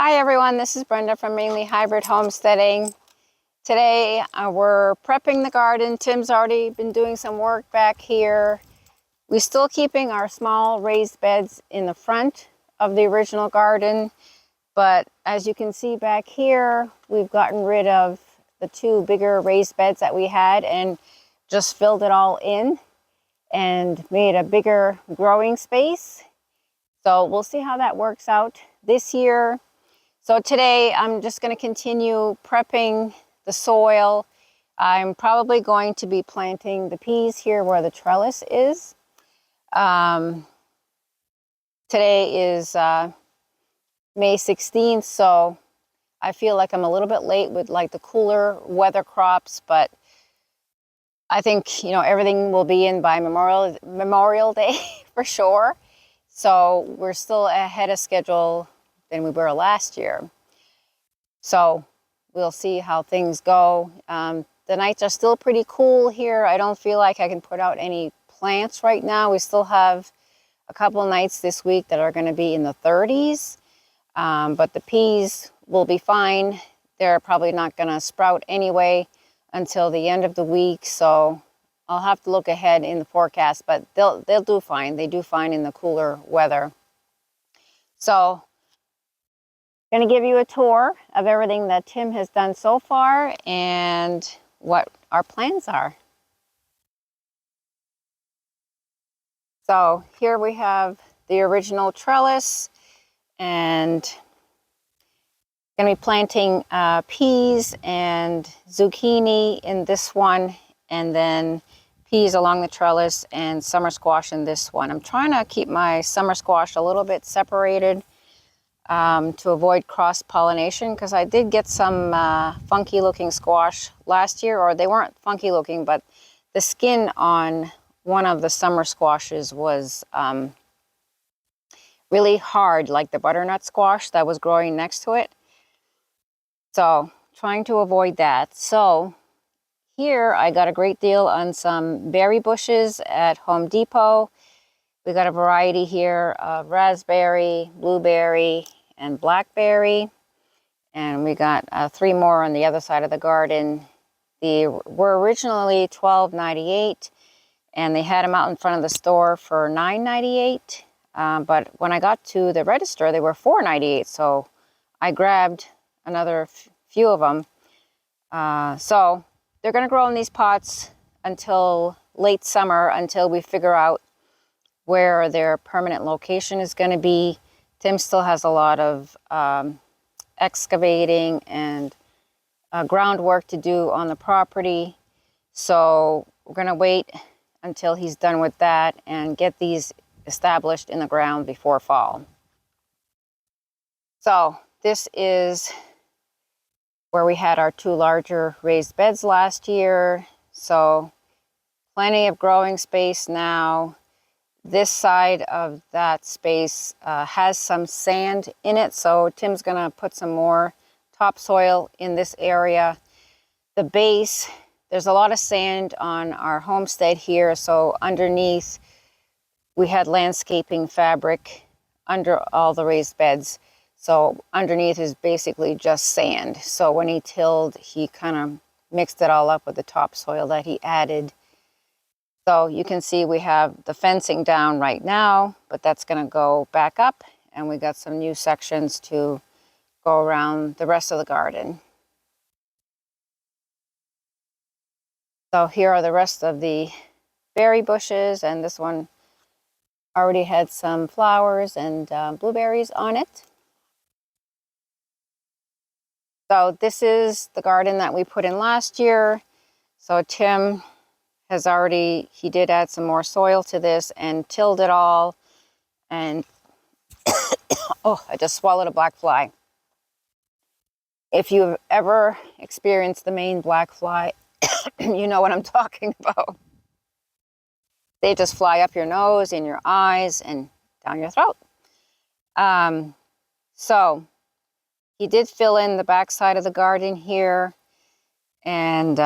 Hi everyone, this is Brenda from Mainelyhybridhomesteading. Today we're prepping the garden. Tim's already been doing some work back here. We're still keeping our small raised beds in the front of the original garden, but as you can see back here, we've gotten rid of the two bigger raised beds that we had and just filled it all in and made a bigger growing space. So we'll see how that works out this year. So today I'm just going to continue prepping the soil. I'm probably going to be planting the peas here where the trellis is. Today is May 16th, so I feel like I'm a little bit late with like the cooler weather crops, but I think, everything will be in by Memorial Day for sure. So we're still ahead of schedule than we were last year. So we'll see how things go. The nights are still pretty cool here. I don't feel like I can put out any plants right now. We still have a couple nights this week that are going to be in the 30s. But the peas will be fine. They're probably not going to sprout anyway until the end of the week. So I'll have to look ahead in the forecast, but they'll do fine. They do fine in the cooler weather. So I'm going to give you a tour of everything that Tim has done so far and what our plans are. So here we have the original trellis, and going to be planting peas and zucchini in this one, and then peas along the trellis and summer squash in this one. I'm trying to keep my summer squash a little bit separated to avoid cross-pollination, because I did get some funky looking squash last year, or they weren't funky looking, but the skin on one of the summer squashes was really hard, like the butternut squash that was growing next to it. So trying to avoid that. So here I got a great deal on some berry bushes at Home Depot. We got a variety here of raspberry, blueberry, and blackberry. And we got 3 more on the other side of the garden. They were originally $12.98, and they had them out in front of the store for $9.98. But when I got to the register, they were $4.98. So I grabbed another few of them. So they're going to grow in these pots until late summer, until we figure out where their permanent location is going to be. Tim still has a lot of excavating and groundwork to do on the property. So we're going to wait until he's done with that and get these established in the ground before fall. So this is where we had our 2 larger raised beds last year. So plenty of growing space now. This side of that space has some sand in it, so Tim's going to put some more topsoil in this area. The base, there's a lot of sand on our homestead here, so underneath we had landscaping fabric under all the raised beds. So underneath is basically just sand. So when he tilled, he kind of mixed it all up with the topsoil that he added. So you can see we have the fencing down right now, but that's going to go back up, and we got some new sections to go around the rest of the garden. So here are the rest of the berry bushes, and this one already had some flowers and blueberries on it. So this is the garden that we put in last year. So Tim has already, he did add some more soil to this and tilled it all. And oh, I just swallowed a black fly. If you've ever experienced the Maine black fly, you know what I'm talking about. They just fly up your nose, in your eyes, and down your throat. So he did fill in the back side of the garden here, and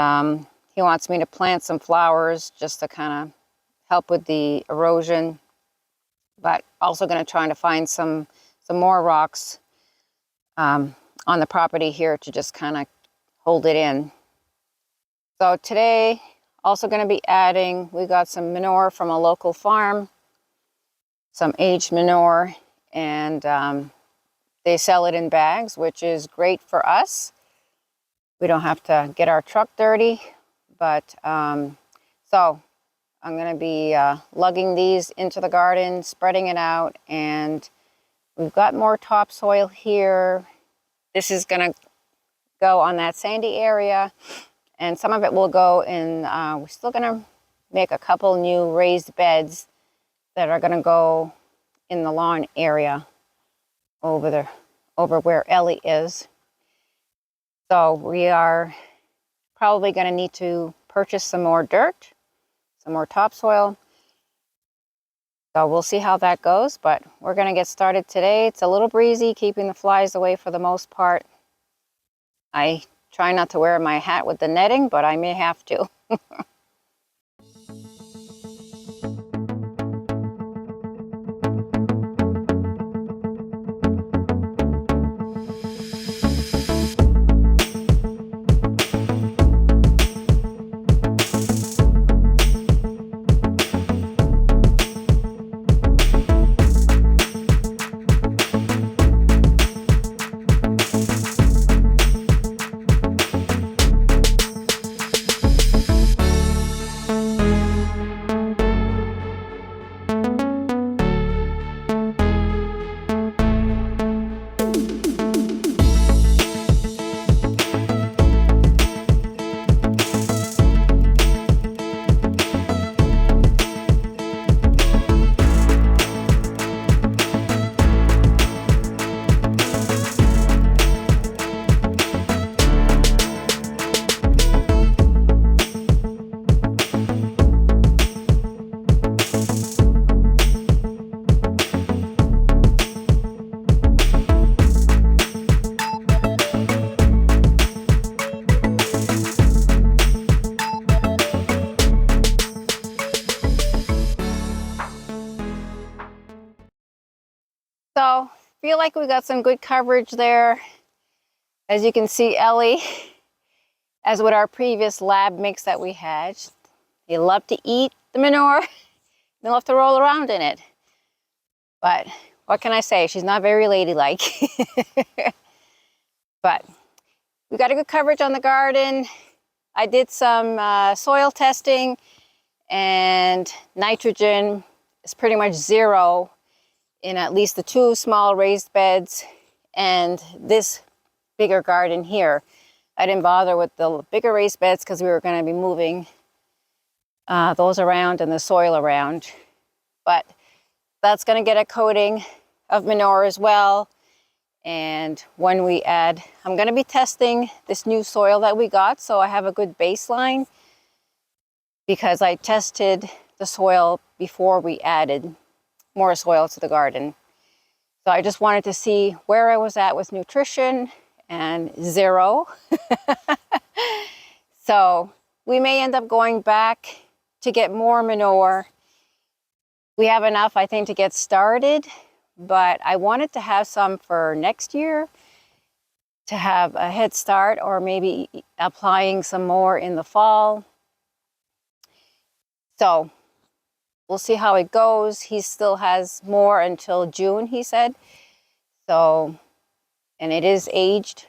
he wants me to plant some flowers just to kind of help with the erosion, but also going to try to find some more rocks on the property here to just kind of hold it in. So today, also going to be adding, we got some manure from a local farm, some aged manure, and they sell it in bags, which is great for us. We don't have to get our truck dirty, but so I'm going to be lugging these into the garden, spreading it out, and we've got more topsoil here. This is going to go on that sandy area, and some of it will go in, we're still going to make a couple new raised beds that are going to go in the lawn area over where Ellie is. So we are probably going to need to purchase some more dirt, some more topsoil. So we'll see how that goes, but we're going to get started today. It's a little breezy, keeping the flies away for the most part. I try not to wear my hat with the netting, but I may have to. So feel like we got some good coverage there. As you can see, Ellie, as with our previous lab mix that we had, they love to eat the manure. They love to roll around in it. But what can I say? She's not very ladylike. But we got a good coverage on the garden. I did some soil testing, and nitrogen is pretty much zero in at least the 2 small raised beds and this bigger garden here. I didn't bother with the bigger raised beds because we were going to be moving those around and the soil around. But that's going to get a coating of manure as well. And when we add, I'm going to be testing this new soil that we got, so I have a good baseline, because I tested the soil before we added more soil to the garden. So I just wanted to see where I was at with nutrition, and 0. So we may end up going back to get more manure. We have enough, I think, to get started, but I wanted to have some for next year to have a head start, or maybe applying some more in the fall. So we'll see how it goes. He still has more until June, he said. So, and it is aged.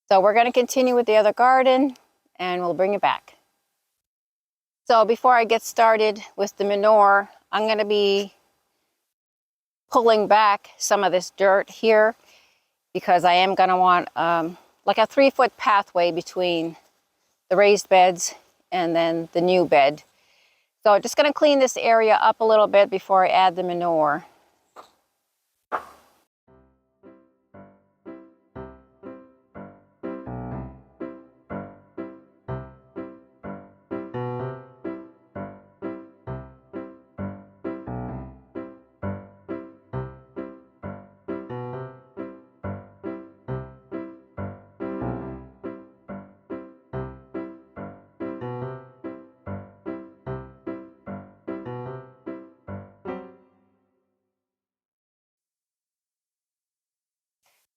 So we're going to continue with the other garden, and we'll bring it back. So before I get started with the manure, I'm going to be pulling back some of this dirt here, because I am going to want like a 3-foot pathway between the raised beds and then the new bed. So just going to clean this area up a little bit before I add the manure.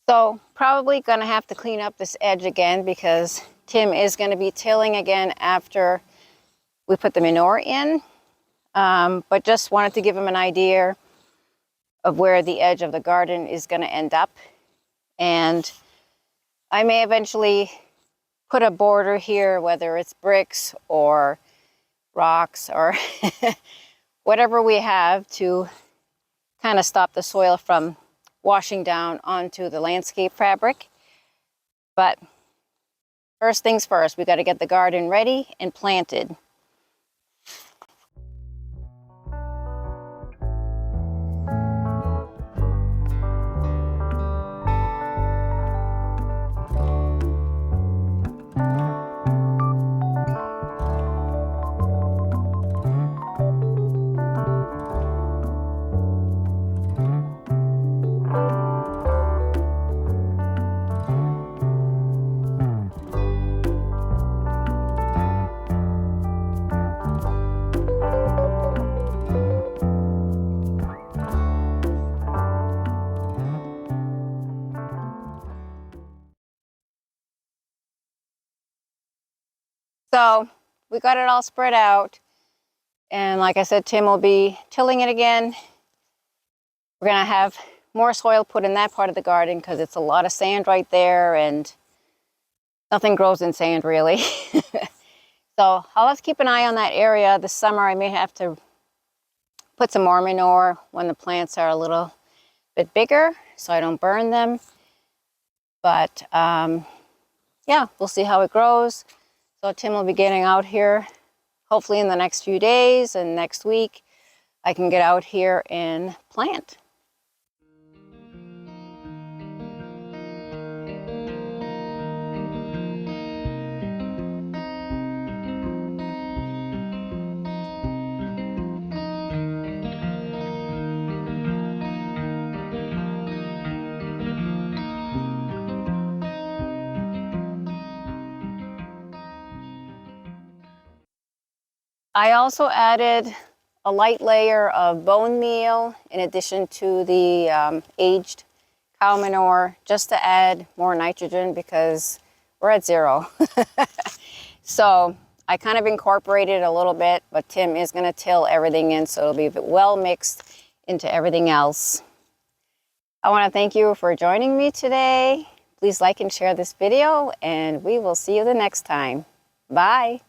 So probably going to have to clean up this edge again because Tim is going to be tilling again after we put the manure in. But just wanted to give him an idea of where the edge of the garden is going to end up. And I may eventually put a border here, whether it's bricks or rocks or whatever we have to kind of stop the soil from washing down onto the landscape fabric. But first things first, we got to get the garden ready and planted. So we got it all spread out. And like I said, Tim will be tilling it again. We're going to have more soil put in that part of the garden because it's a lot of sand right there and nothing grows in sand really. So I'll have to keep an eye on that area. This summer I may have to put some more manure when the plants are a little bit bigger so I don't burn them. But yeah, we'll see how it grows. So Tim will be getting out here hopefully in the next few days, and next week I can get out here and plant. I also added a light layer of bone meal in addition to the aged cow manure just to add more nitrogen because we're at 0. So I kind of incorporated a little bit, but Tim is going to till everything in so it'll be well mixed into everything else. I want to thank you for joining me today. Please like and share this video, and we will see you the next time. Bye.